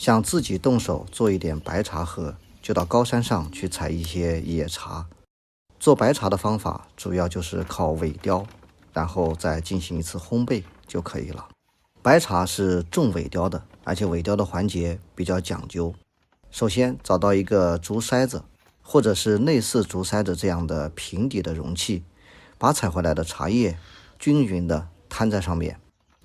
想自己动手做一点白茶喝，就到高山上去采一些野茶。做白茶的方法主要就是靠萎凋，然后再进行一次烘焙就可以了。白茶是重萎凋的，而且萎凋的环节比较讲究。首先找到一个竹筛子，或者是类似竹筛子这样的平底的容器，把采回来的茶叶均匀的摊在上面，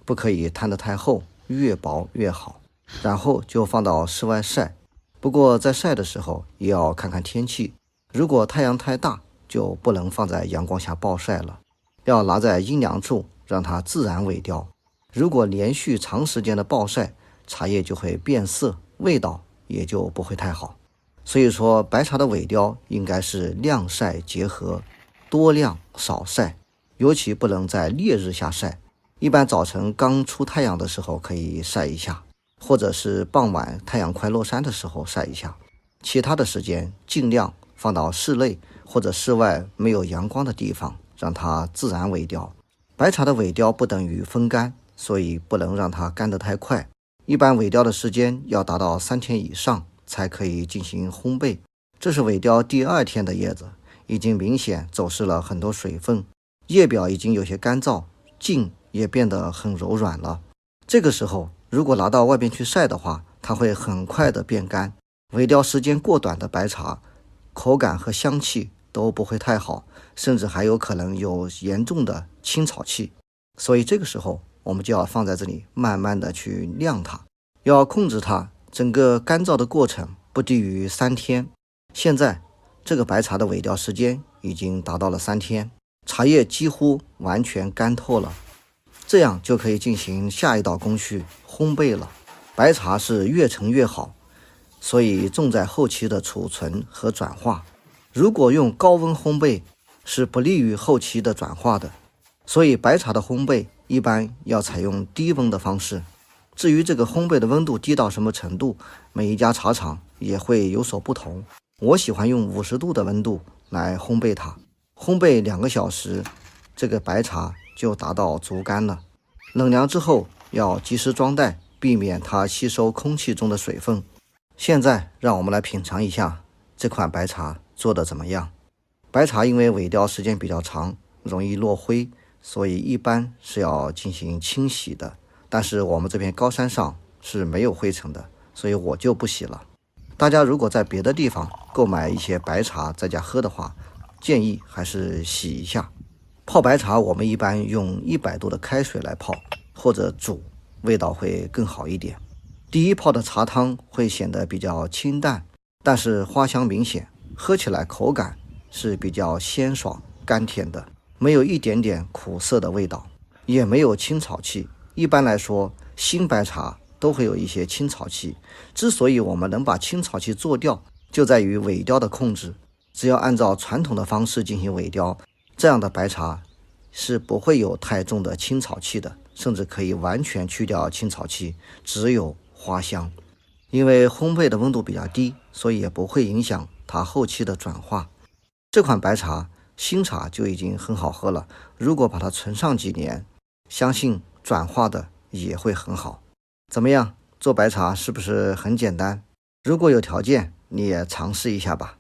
不可以摊得太厚，越薄越好。然后就放到室外晒，不过在晒的时候也要看看天气，如果太阳太大就不能放在阳光下暴晒了，要拿在阴凉处让它自然萎凋。如果连续长时间的暴晒，茶叶就会变色，味道也就不会太好。所以说白茶的萎凋应该是晾晒结合，多晾少晒，尤其不能在烈日下晒。一般早晨刚出太阳的时候可以晒一下，或者是傍晚太阳快落山的时候晒一下，其他的时间尽量放到室内或者室外没有阳光的地方，让它自然萎凋。白茶的萎凋不等于风干，所以不能让它干得太快，一般萎凋的时间要达到3天以上才可以进行烘焙。这是萎凋第2天的叶子，已经明显走失了很多水分，叶表已经有些干燥，茎也变得很柔软了。这个时候如果拿到外边去晒的话，它会很快的变干。萎凋时间过短的白茶，口感和香气都不会太好，甚至还有可能有严重的青草气。所以这个时候我们就要放在这里慢慢的去晾它，要控制它整个干燥的过程不低于3天。现在这个白茶的萎凋时间已经达到了3天，茶叶几乎完全干透了，这样就可以进行下一道工序烘焙了。白茶是越陈越好，所以重在后期的储存和转化。如果用高温烘焙是不利于后期的转化的，所以白茶的烘焙一般要采用低温的方式。至于这个烘焙的温度低到什么程度，每一家茶厂也会有所不同。我喜欢用50度的温度来烘焙它，烘焙2个小时，这个白茶就达到足干了。冷凉之后要及时装袋，避免它吸收空气中的水分。现在让我们来品尝一下这款白茶做得怎么样。白茶因为萎凋时间比较长，容易落灰，所以一般是要进行清洗的。但是我们这边高山上是没有灰尘的，所以我就不洗了。大家如果在别的地方购买一些白茶在家喝的话，建议还是洗一下。泡白茶我们一般用100度的开水来泡，或者煮，味道会更好一点。第一泡的茶汤会显得比较清淡，但是花香明显，喝起来口感是比较鲜爽甘甜的，没有一点点苦涩的味道，也没有青草气。一般来说新白茶都会有一些青草气，之所以我们能把青草气做掉，就在于萎凋的控制。只要按照传统的方式进行萎凋，这样的白茶是不会有太重的青草气的，甚至可以完全去掉青草气，只有花香。因为烘焙的温度比较低，所以也不会影响它后期的转化。这款白茶新茶就已经很好喝了，如果把它存上几年，相信转化的也会很好。怎么样，做白茶是不是很简单？如果有条件，你也尝试一下吧。